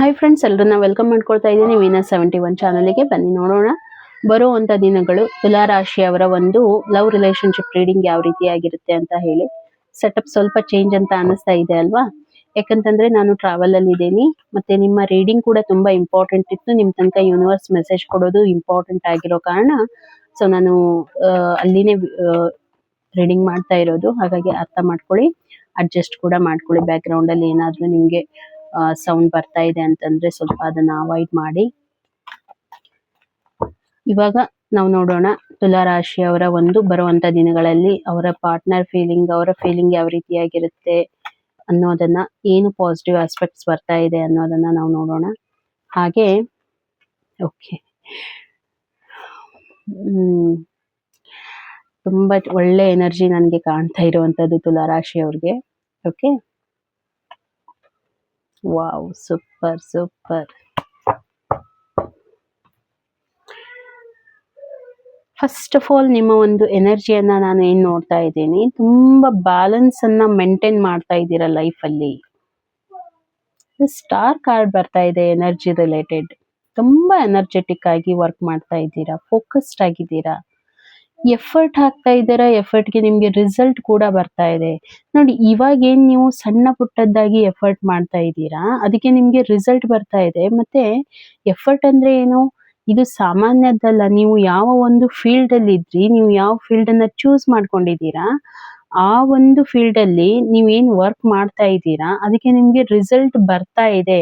Hi friends, ಎಲ್ಲರನ್ನ welcome ಮಾಡ್ಕೊಳ್ತಾ ಇದ್ದೀನಿ ವೀನಸ್71 ಚಾನಲ್ಗೆ. ಬನ್ನಿ ನೋಡೋಣ ಬರುವಂತ ದಿನಗಳು ತುಲಾ ರಾಶಿಯವರ ಒಂದು ಲವ್ ರಿಲೇಶನ್ಶಿಪ್ ರೀಡಿಂಗ್ ಯಾವ ರೀತಿಯಾಗಿರುತ್ತೆ ಅಂತ ಹೇಳಿ. ಸೆಟಪ್ ಸ್ವಲ್ಪ ಚೇಂಜ್ ಅಂತ ಅನಿಸ್ತಾ ಇದೆ ಅಲ್ವಾ? ಯಾಕಂತಂದ್ರೆ ನಾನು ಟ್ರಾವೆಲ್ ಅಲ್ಲಿ ಇದ್ದೀನಿ, ಮತ್ತೆ ನಿಮ್ಮ ರೀಡಿಂಗ್ ಕೂಡ ತುಂಬಾ ಇಂಪಾರ್ಟೆಂಟ್ ಇತ್ತು. ನಿಮ್ ತನಕ ಯೂನಿವರ್ಸ್ ಮೆಸೇಜ್ ಕೊಡೋದು ಇಂಪಾರ್ಟೆಂಟ್ ಆಗಿರೋ ಕಾರಣ ಸೊ ನಾನು ಅಲ್ಲಿನೇ ರೀಡಿಂಗ್ ಮಾಡ್ತಾ ಇರೋದು. ಹಾಗಾಗಿ ಅರ್ಥ ಮಾಡ್ಕೊಳ್ಳಿ, ಅಡ್ಜಸ್ಟ್ ಕೂಡ ಮಾಡ್ಕೊಳ್ಳಿ. ಬ್ಯಾಕ್ ಗ್ರೌಂಡ್ ಅಲ್ಲಿ ಏನಾದ್ರೂ ನಿಮ್ಗೆ ಸೌಂಡ್ ಬರ್ತಾ ಇದೆ ಅಂತಂದ್ರೆ ಸ್ವಲ್ಪ ಅದನ್ನ ಅವಾಯ್ಡ್ ಮಾಡಿ. ಇವಾಗ ನಾವು ನೋಡೋಣ ತುಲಾ ರಾಶಿಯವರ ಒಂದು ಬರುವಂತ ದಿನಗಳಲ್ಲಿ ಅವರ ಪಾರ್ಟ್ನರ್ ಫೀಲಿಂಗ್, ಅವರ ಫೀಲಿಂಗ್ ಯಾವ ರೀತಿಯಾಗಿರುತ್ತೆ ಅನ್ನೋದನ್ನ, ಏನು ಪಾಸಿಟಿವ್ ಆಸ್ಪೆಕ್ಟ್ಸ್ ಬರ್ತಾ ಇದೆ ಅನ್ನೋದನ್ನ ನಾವು ನೋಡೋಣ. ಹಾಗೆ ಓಕೆ, ತುಂಬಾ ಒಳ್ಳೆ ಎನರ್ಜಿ ನನಗೆ ಕಾಣ್ತಾ ಇರುವಂತದ್ದು ತುಲಾ ರಾಶಿಯವ್ರಿಗೆ. Okay, wow, super super. First of all ನಿಮ್ಮ ಒಂದು ಎನರ್ಜಿಯನ್ನ ನಾನು ಏನ್ ನೋಡ್ತಾ ಇದ್ದೀನಿ, ತುಂಬಾ ಬ್ಯಾಲೆನ್ಸ್ ಅನ್ನ ಮೇಂಟೈನ್ ಮಾಡ್ತಾ ಇದ್ದೀರಾ ಲೈಫ್ ಅಲ್ಲಿ. ಸ್ಟಾರ್ ಕಾರ್ಡ್ ಬರ್ತಾ ಇದೆ ಎನರ್ಜಿ ರಿಲೇಟೆಡ್. ತುಂಬಾ ಎನರ್ಜೆಟಿಕ್ ಆಗಿ ವರ್ಕ್ ಮಾಡ್ತಾ ಇದ್ದೀರಾ, ಫೋಕಸ್ಡ್ ಆಗಿದ್ದೀರಾ, ಎಫರ್ಟ್ ಹಾಕ್ತಾ ಇದ್ದೀರಾ. ಎಫರ್ಟ್ಗೆ ನಿಮ್ಗೆ ರಿಸಲ್ಟ್ ಕೂಡ ಬರ್ತಾ ಇದೆ ನೋಡಿ. ಇವಾಗ ಏನ್ ನೀವು ಸಣ್ಣ ಪುಟ್ಟದ್ದಾಗಿ ಎಫರ್ಟ್ ಮಾಡ್ತಾ ಇದ್ದೀರಾ, ಅದಕ್ಕೆ ನಿಮ್ಗೆ ರಿಸಲ್ಟ್ ಬರ್ತಾ ಇದೆ. ಮತ್ತೆ ಎಫರ್ಟ್ ಅಂದ್ರೆ ಏನು, ಇದು ಸಾಮಾನ್ಯದ್ದಲ್ಲ. ನೀವು ಯಾವ ಒಂದು ಫೀಲ್ಡ್ ಅಲ್ಲಿ ಇದ್ರಿ, ನೀವು ಯಾವ ಫೀಲ್ಡ್ ಅನ್ನ ಚೂಸ್ ಮಾಡ್ಕೊಂಡಿದ್ದೀರಾ, ಆ ಒಂದು ಫೀಲ್ಡ್ ಅಲ್ಲಿ ನೀವೇನ್ ವರ್ಕ್ ಮಾಡ್ತಾ ಇದ್ದೀರಾ, ಅದಕ್ಕೆ ನಿಮ್ಗೆ ರಿಸಲ್ಟ್ ಬರ್ತಾ ಇದೆ.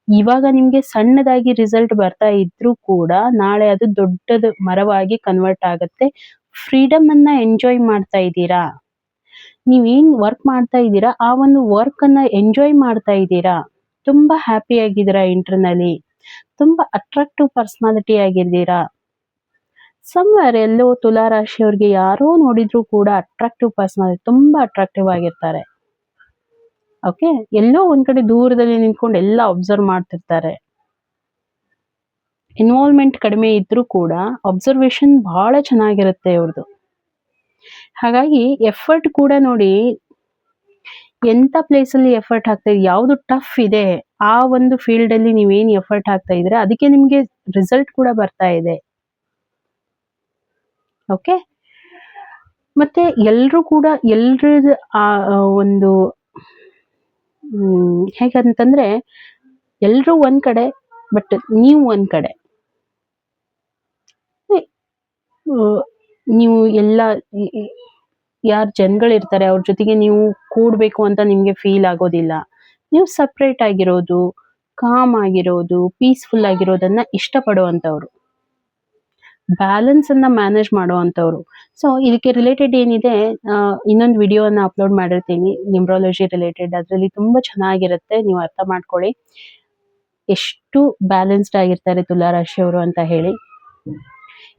ಇವಾಗ ನಿಮ್ಗೆ ಸಣ್ಣದಾಗಿ ರಿಸಲ್ಟ್ ಬರ್ತಾ ಇದ್ರೂ ಕೂಡ ನಾಳೆ ಅದು ದೊಡ್ಡದು ಮರವಾಗಿ ಕನ್ವರ್ಟ್ ಆಗುತ್ತೆ. ಫ್ರೀಡಮ್ ಅನ್ನ ಎಂಜಾಯ್ ಮಾಡ್ತಾ ಇದ್ದೀರಾ. ನೀವೇನ್ ವರ್ಕ್ ಮಾಡ್ತಾ ಇದ್ದೀರಾ, ಆ ಒಂದು ವರ್ಕ್ ಅನ್ನ ಎಂಜಾಯ್ ಮಾಡ್ತಾ ಇದ್ದೀರಾ. ತುಂಬಾ ಹ್ಯಾಪಿ ಆಗಿದ್ದೀರಾ ಇಂಟರ್ನಲಿ. ತುಂಬಾ ಅಟ್ರಾಕ್ಟಿವ್ ಪರ್ಸನಾಲಿಟಿ ಆಗಿದ್ದೀರಾ. ಸಮ್ವೇರ್ ಎಲ್ಲೋ ತುಲಾ ರಾಶಿಯವ್ರಿಗೆ ಯಾರೋ ನೋಡಿದ್ರು ಕೂಡ ಅಟ್ರಾಕ್ಟಿವ್ ಪರ್ಸನಾಲಿಟಿ, ತುಂಬಾ ಅಟ್ರಾಕ್ಟಿವ್ ಆಗಿರ್ತಾರೆ. ಓಕೆ, ಎಲ್ಲೋ ಒಂದ್ ಕಡೆ ದೂರದಲ್ಲಿ ನಿಂತ್ಕೊಂಡು ಎಲ್ಲ ಅಬ್ಸರ್ವ್ ಮಾಡ್ತಿರ್ತಾರೆ. ಇನ್ವಾಲ್ವ್ಮೆಂಟ್ ಕಡಿಮೆ ಇದ್ರೂ ಕೂಡ ಅಬ್ಸರ್ವೇಷನ್ ಬಹಳ ಚೆನ್ನಾಗಿರುತ್ತೆ ಇವ್ರದ್ದು. ಹಾಗಾಗಿ ಎಫರ್ಟ್ ಕೂಡ ನೋಡಿ, ಎಂತ ಪ್ಲೇಸ್ ಅಲ್ಲಿ ಎಫರ್ಟ್ ಹಾಕ್ತಾ ಇದೆ, ಯಾವ್ದು ಟಫ್ ಇದೆ ಆ ಒಂದು ಫೀಲ್ಡ್ ಅಲ್ಲಿ ನೀವೇನ್ ಎಫರ್ಟ್ ಹಾಕ್ತಾ ಇದ್ರೆ ಅದಕ್ಕೆ ನಿಮ್ಗೆ ರಿಸಲ್ಟ್ ಕೂಡ ಬರ್ತಾ ಇದೆ. ಓಕೆ, ಮತ್ತೆ ಎಲ್ರು ಕೂಡ ಎಲ್ರದ್ದು ಆ ಒಂದು ಹೇಗಂತಂದ್ರೆ ಎಲ್ರು ಒಂದ್ ಕಡೆ, ಬಟ್ ನೀವು ಒಂದ್ ಕಡೆ. ನೀವು ಎಲ್ಲ ಯಾರ್ ಜನಗಳಿರ್ತಾರೆ ಅವ್ರ ಜೊತೆಗೆ ನೀವು ಕೂಡ್ಬೇಕು ಅಂತ ನಿಮ್ಗೆ ಫೀಲ್ ಆಗೋದಿಲ್ಲ. ನೀವು ಸಪ್ರೇಟ್ ಆಗಿರೋದು, ಕಾಮ್ ಆಗಿರೋದು, ಪೀಸ್ಫುಲ್ ಆಗಿರೋದನ್ನ ಇಷ್ಟಪಡುವಂತವ್ರು, ಬ್ಯಾಲೆನ್ಸ್ ಅನ್ನ ಮ್ಯಾನೇಜ್ ಮಾಡುವಂತವ್ರು. ಸೊ ಇದಕ್ಕೆ ರಿಲೇಟೆಡ್ ಏನಿದೆ, ಇನ್ನೊಂದು ವಿಡಿಯೋನ ಅಪ್ಲೋಡ್ ಮಾಡಿರ್ತೀನಿ ನ್ಯೂಮರಾಲಜಿ ರಿಲೇಟೆಡ್. ಅದರಲ್ಲಿ ತುಂಬಾ ಚೆನ್ನಾಗಿರುತ್ತೆ, ನೀವು ಅರ್ಥ ಮಾಡ್ಕೊಳ್ಳಿ ಎಷ್ಟು ಬ್ಯಾಲೆನ್ಸ್ಡ್ ಆಗಿರ್ತಾರೆ ತುಲಾ ರಾಶಿಯವರು ಅಂತ ಹೇಳಿ.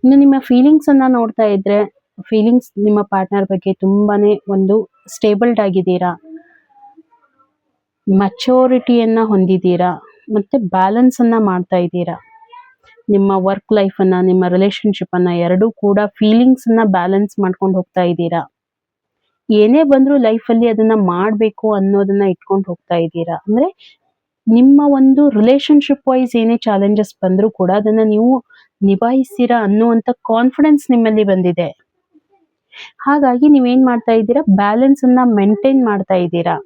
ಇನ್ನು ನಿಮ್ಮ ಫೀಲಿಂಗ್ಸ್ ಅನ್ನ ನೋಡ್ತಾ ಇದ್ರೆ, ಫೀಲಿಂಗ್ಸ್ ನಿಮ್ಮ ಪಾರ್ಟ್ನರ್ ಬಗ್ಗೆ ತುಂಬಾನೇ ಒಂದು ಸ್ಟೇಬಲ್ಡ್ ಆಗಿದ್ದೀರಾ, ಮೆಚೂರಿಟಿಯನ್ನ ಹೊಂದಿದ್ದೀರಾ, ಮತ್ತೆ ಬ್ಯಾಲೆನ್ಸ್ ಅನ್ನ ಮಾಡ್ತಾ ಇದ್ದೀರಾ. ನಿಮ್ಮ ವರ್ಕ್ ಲೈಫ್ ಅನ್ನ, ನಿಮ್ಮ ರಿಲೇಶನ್ಶಿಪ್ ಅನ್ನ ಎರಡೂ ಕೂಡ ಫೀಲಿಂಗ್ಸ್ ಅನ್ನ ಬ್ಯಾಲೆನ್ಸ್ ಮಾಡ್ಕೊಂಡು ಹೋಗ್ತಾ ಇದ್ದೀರಾ. ಏನೇ ಬಂದ್ರೂ ಲೈಫ್ ಅಲ್ಲಿ ಅದನ್ನ ಮಾಡ್ಬೇಕು ಅನ್ನೋದನ್ನ ಇಟ್ಕೊಂಡು ಹೋಗ್ತಾ ಇದ್ದೀರಾ. ಅಂದ್ರೆ ನಿಮ್ಮ ಒಂದು ರಿಲೇಶನ್ಶಿಪ್ ವೈಸ್ ಏನೇ ಚಾಲೆಂಜಸ್ ಬಂದ್ರೂ ಕೂಡ ಅದನ್ನ ನೀವು ನಿಭಾಯಿಸ್ತೀರಾ ಅನ್ನುವಂತ ಕಾನ್ಫಿಡೆನ್ಸ್ ನಿಮ್ಮಲ್ಲಿ ಬಂದಿದೆ. ಹಾಗಾಗಿ ನೀವೇನ್ ಮಾಡ್ತಾ ಇದ್ದೀರಾ, ಬ್ಯಾಲೆನ್ಸ್ ಅನ್ನ ಮೇಂಟೈನ್ ಮಾಡ್ತಾ ಇದ್ದೀರಾ.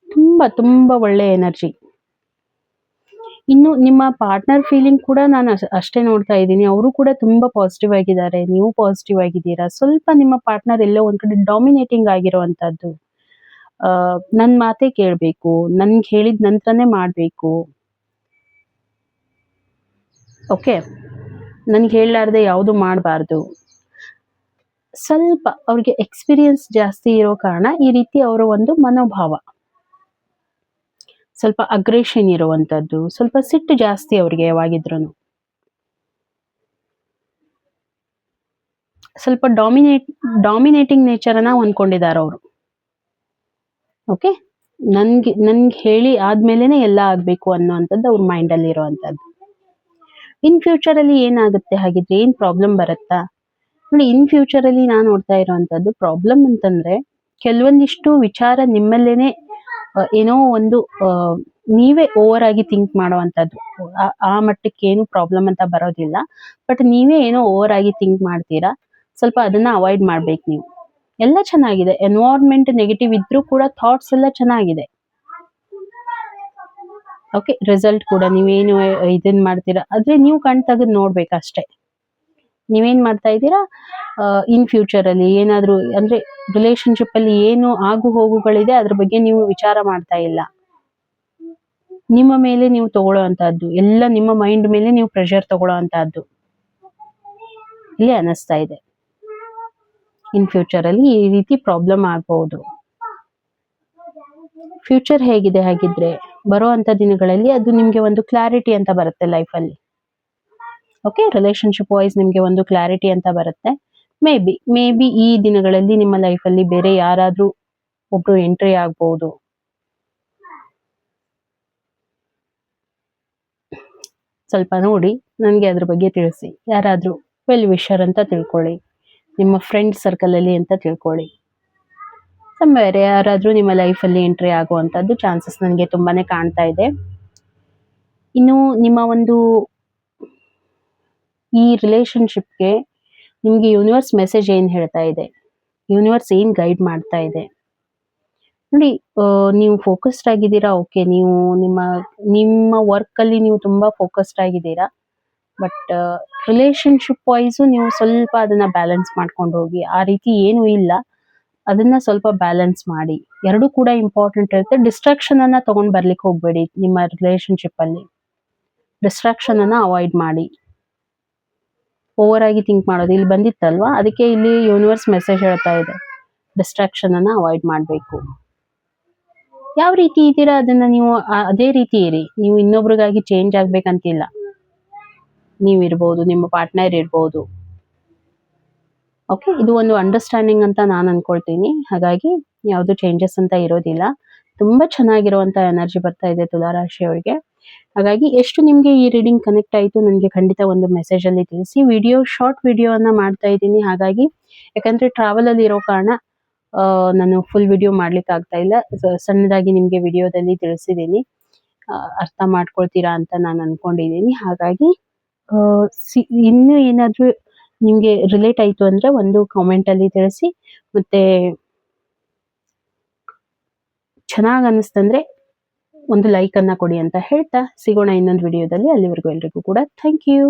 ತುಂಬಾ ತುಂಬಾ ಒಳ್ಳೆ ಎನರ್ಜಿ. ಇನ್ನು ನಿಮ್ಮ ಪಾರ್ಟ್ನರ್ ಫೀಲಿಂಗ್ ಕೂಡ ನಾನು ಅಷ್ಟೇ ನೋಡ್ತಾ ಇದ್ದೀನಿ. ಅವರು ಕೂಡ ತುಂಬಾ ಪಾಸಿಟಿವ್ ಆಗಿದ್ದಾರೆ, ನೀವು ಪಾಸಿಟಿವ್ ಆಗಿದ್ದೀರಾ. ಸ್ವಲ್ಪ ನಿಮ್ಮ ಪಾರ್ಟ್ನರ್ ಎಲ್ಲೋ ಒಂದ್ ಕಡೆ ಡಾಮಿನೇಟಿಂಗ್ ಆಗಿರುವಂತದ್ದು, ನನ್ ಮಾತೇ ಕೇಳ್ಬೇಕು, ನನ್ಗೆ ಹೇಳಿದ ನಂತರನೇ ಮಾಡ್ಬೇಕು, ಓಕೆ, ನನ್ಗೆ ಹೇಳಲಾರ್ದೆ ಯಾವುದು ಮಾಡಬಾರ್ದು. ಸ್ವಲ್ಪ ಅವ್ರಿಗೆ ಎಕ್ಸ್ಪೀರಿಯನ್ಸ್ ಜಾಸ್ತಿ ಇರೋ ಕಾರಣ ಈ ರೀತಿ ಅವರ ಒಂದು ಮನೋಭಾವ. ಸ್ವಲ್ಪ ಅಗ್ರೆಷನ್ ಇರುವಂತದ್ದು, ಸ್ವಲ್ಪ ಸಿಟ್ಟು ಜಾಸ್ತಿ ಅವ್ರಿಗೆ ಯಾವಾಗಿದ್ರು. ಸ್ವಲ್ಪ ಡಾಮಿನೇಟಿಂಗ್ ನೇಚರ್ ಅನ್ನ ಹೊಂದ್ಕೊಂಡಿದ್ದಾರೆ ಅವರು. ಓಕೆ, ನನ್ಗೆ ಹೇಳಿ ಆದ್ಮೇಲೆನೆ ಎಲ್ಲ ಆಗ್ಬೇಕು ಅನ್ನೋಂಥದ್ದು ಅವ್ರ ಮೈಂಡ್ ಅಲ್ಲಿ ಇರುವಂತದ್ದು. ಇನ್ ಫ್ಯೂಚರ್ ಅಲ್ಲಿ ಏನಾಗುತ್ತೆ ಹಾಗಿದ್ರೆ, ಏನ್ ಪ್ರಾಬ್ಲಮ್ ಬರುತ್ತಾ ನೋಡಿ. ಇನ್ ಫ್ಯೂಚರ್ ಅಲ್ಲಿ ನಾನು ನೋಡ್ತಾ ಇರುವಂತದ್ದು ಪ್ರಾಬ್ಲಮ್ ಅಂತಂದ್ರೆ, ಕೆಲವೊಂದಿಷ್ಟು ವಿಚಾರ ನಿಮ್ಮಲ್ಲೇನೆ ಏನೋ ಒಂದು ನೀವೇ ಓವರ್ ಆಗಿ ಥಿಂಕ್ ಮಾಡುವಂಥದ್ದು. ಆ ಮಟ್ಟಕ್ಕೆ ಏನು ಪ್ರಾಬ್ಲಮ್ ಅಂತ ಬರೋದಿಲ್ಲ. ಬಟ್ ನೀವೇ ಏನೋ ಓವರ್ ಆಗಿ ಥಿಂಕ್ ಮಾಡ್ತೀರಾ. ಸ್ವಲ್ಪ ಅದನ್ನ ಅವಾಯ್ಡ್ ಮಾಡ್ಬೇಕು ನೀವು. ಎಲ್ಲ ಚೆನ್ನಾಗಿದೆ. ಎನ್ವೈರನ್ಮೆಂಟ್ ನೆಗೆಟಿವ್ ಇದ್ರೂ ಕೂಡ ಥಾಟ್ಸ್ ಎಲ್ಲ ಚೆನ್ನಾಗಿದೆ. ಓಕೆ, ರಿಸಲ್ಟ್ ಕೂಡ ನೀವೇನು ಇದನ್ ಮಾಡ್ತೀರಾ ಆದ್ರೆ ನೀವು ಕಣ್ ತೆಗೆದು ನೋಡ್ಬೇಕಷ್ಟೇ. ನೀವೇನ್ ಮಾಡ್ತಾ ಇದ್ದೀರಾ, ಇನ್ ಫ್ಯೂಚರ್ ಅಲ್ಲಿ ಏನಾದ್ರೂ ಅಂದ್ರೆ ರಿಲೇಶನ್ಶಿಪ್ ಅಲ್ಲಿ ಏನು ಆಗು ಹೋಗುಗಳಿದೆ ಅದ್ರ ಬಗ್ಗೆ ನೀವು ವಿಚಾರ ಮಾಡ್ತಾ ಇಲ್ಲ. ನಿಮ್ಮ ಮೇಲೆ ನೀವು ತಗೊಳ್ಳೋವಂತಹದ್ದು ಎಲ್ಲ ನಿಮ್ಮ ಮೈಂಡ್ ಮೇಲೆ ನೀವು ಪ್ರೆಷರ್ ತಗೊಳ್ಳೋವಂತಹದ್ದು ಇಲ್ಲಿ ಅನಿಸ್ತಾ ಇದೆ. ಇನ್ ಫ್ಯೂಚರ್ ಅಲ್ಲಿ ಈ ರೀತಿ ಪ್ರಾಬ್ಲಮ್ ಆಗಬಹುದು. ಫ್ಯೂಚರ್ ಹೇಗಿದೆ ಹಾಗಿದ್ರೆ, ಬರುವಂತ ದಿನಗಳಲ್ಲಿ ಅದು ನಿಮ್ಗೆ ಒಂದು ಕ್ಲಾರಿಟಿ ಅಂತ ಬರುತ್ತೆ ಲೈಫ್ ಅಲ್ಲಿ. ಓಕೆ, ರಿಲೇಶನ್ಶಿಪ್ ವೈಸ್ ನಿಮ್ಗೆ ಒಂದು ಕ್ಲಾರಿಟಿ ಅಂತ ಬರುತ್ತೆ. ಮೇ ಬಿ ಈ ದಿನಗಳಲ್ಲಿ ನಿಮ್ಮ ಲೈಫ್ ಅಲ್ಲಿ ಬೇರೆ ಯಾರಾದ್ರೂ ಒಬ್ರು ಎಂಟ್ರಿ ಆಗ್ಬಹುದು. ಸ್ವಲ್ಪ ನೋಡಿ ನನಗೆ ಅದ್ರ ಬಗ್ಗೆ ತಿಳಿಸಿ. ಯಾರಾದ್ರೂ ವೆಲ್ ವಿಶರ್ ಅಂತ ತಿಳ್ಕೊಳ್ಳಿ, ನಿಮ್ಮ ಫ್ರೆಂಡ್ ಸರ್ಕಲ್ ಅಲ್ಲಿ ಅಂತ ತಿಳ್ಕೊಳ್ಳಿ. ಬೇರೆ ಯಾರಾದ್ರೂ ನಿಮ್ಮ ಲೈಫ್ ಅಲ್ಲಿ ಎಂಟ್ರಿ ಆಗುವಂತದ್ದು ಚಾನ್ಸಸ್ ನನಗೆ ತುಂಬಾನೇ ಕಾಣ್ತಾ ಇದೆ. ಇನ್ನು ನಿಮ್ಮ ಒಂದು ಈ ರಿಲೇಶನ್ಶಿಪ್ಗೆ ನಿಮ್ಗೆ ಯೂನಿವರ್ಸ್ ಮೆಸೇಜ್ ಏನ್ ಹೇಳ್ತಾ ಇದೆ, ಯೂನಿವರ್ಸ್ ಏನ್ ಗೈಡ್ ಮಾಡ್ತಾ ಇದೆ ನೋಡಿ. ನೀವು ಫೋಕಸ್ಡ್ ಆಗಿದ್ದೀರಾ. ಓಕೆ, ನೀವು ನಿಮ್ಮ ವರ್ಕ್ ಅಲ್ಲಿ ನೀವು ತುಂಬಾ ಫೋಕಸ್ಡ್ ಆಗಿದ್ದೀರಾ. ಬಟ್ ರಿಲೇಶನ್ಶಿಪ್ ವೈಸು ನೀವು ಸ್ವಲ್ಪ ಅದನ್ನ ಬ್ಯಾಲೆನ್ಸ್ ಮಾಡ್ಕೊಂಡು ಹೋಗಿ. ಆ ರೀತಿ ಏನು ಇಲ್ಲ, ಅದನ್ನ ಸ್ವಲ್ಪ ಬ್ಯಾಲೆನ್ಸ್ ಮಾಡಿ. ಎರಡು ಕೂಡ ಇಂಪಾರ್ಟೆಂಟ್ ಇರುತ್ತೆ. ಡಿಸ್ಟ್ರಾಕ್ಷನ್ ಅನ್ನ ತಗೊಂಡ್ ಬರ್ಲಿಕ್ಕೆ ಹೋಗ್ಬೇಡಿ. ನಿಮ್ಮ ರಿಲೇಶನ್ಶಿಪ್ ಅಲ್ಲಿ ಡಿಸ್ಟ್ರಾಕ್ಷನ್ ಅನ್ನ ಅವಾಯ್ಡ್ ಮಾಡಿ. ಓವರ್ ಆಗಿ ಥಿಂಕ್ ಮಾಡೋದು ಇಲ್ಲಿ ಬಂದಿತ್ತಲ್ವಾ, ಅದಕ್ಕೆ ಇಲ್ಲಿ ಯೂನಿವರ್ಸ್ ಮೆಸೇಜ್ ಹೇಳ್ತಾ ಇದೆ ಡಿಸ್ಟ್ರಾಕ್ಷನ್ ಅನ್ನ ಅವಾಯ್ಡ್ ಮಾಡಬೇಕು. ಯಾವ ರೀತಿ ಇದ್ದೀರಾ ಅದನ್ನ ನೀವು ಅದೇ ರೀತಿ ಇರಿ. ನೀವು ಇನ್ನೊಬ್ರಿಗಾಗಿ ಚೇಂಜ್ ಆಗ್ಬೇಕಂತಿಲ್ಲ. ನೀವಿರ್ಬೋದು, ನಿಮ್ಮ ಪಾರ್ಟ್ನರ್ ಇರ್ಬೋದು. ಓಕೆ, ಇದು ಒಂದು ಅಂಡರ್ಸ್ಟ್ಯಾಂಡಿಂಗ್ ಅಂತ ನಾನು ಅನ್ಕೊಳ್ತೀನಿ. ಹಾಗಾಗಿ ಯಾವುದು ಚೇಂಜಸ್ ಅಂತ ಇರೋದಿಲ್ಲ. ತುಂಬಾ ಚೆನ್ನಾಗಿರುವಂತ ಎನರ್ಜಿ ಬರ್ತಾ ಇದೆ ತುಲಾರಾಶಿಯವರಿಗೆ. ಹಾಗಾಗಿ ಎಷ್ಟು ನಿಮ್ಗೆ ಈ ರೀಡಿಂಗ್ ಕನೆಕ್ಟ್ ಆಯ್ತು ನನಗೆ ಖಂಡಿತ ಒಂದು ಮೆಸೇಜ್ ಅಲ್ಲಿ ತಿಳಿಸಿ. ಶಾರ್ಟ್ ವಿಡಿಯೋನ ಮಾಡ್ತಾ ಇದ್ದೀನಿ. ಹಾಗಾಗಿ ಯಾಕಂದ್ರೆ ಟ್ರಾವೆಲ್ ಅಲ್ಲಿ ಇರೋ ಕಾರಣ ನಾನು ಫುಲ್ ವಿಡಿಯೋ ಮಾಡ್ಲಿಕ್ಕೆ ಆಗ್ತಾ ಇಲ್ಲ. ಸಣ್ಣದಾಗಿ ನಿಮ್ಗೆ ವಿಡಿಯೋದಲ್ಲಿ ತಿಳಿಸಿದ್ದೀನಿ. ಅರ್ಥ ಮಾಡ್ಕೊಳ್ತೀರಾ ಅಂತ ನಾನು ಅನ್ಕೊಂಡಿದ್ದೀನಿ. ಹಾಗಾಗಿ ಇನ್ನು ಏನಾದ್ರೂ ನಿಮ್ಗೆ ರಿಲೇಟ್ ಆಯ್ತು ಅಂದ್ರೆ ಒಂದು ಕಾಮೆಂಟ್ ಅಲ್ಲಿ ತಿಳಿಸಿ. ಮತ್ತೆ ಚೆನ್ನಾಗ್ ಅನಿಸ್ತಂದ್ರೆ ಒಂದು ಲೈಕ್ ಅನ್ನ ಕೊಡಿ ಅಂತ ಹೇಳ್ತಾ ಸಿಗೋಣ ಇನ್ನೊಂದು ವಿಡಿಯೋದಲ್ಲಿ. ಅಲ್ಲಿವರೆಗೂ ಎಲ್ರಿಗೂ ಕೂಡ ಥ್ಯಾಂಕ್ ಯು.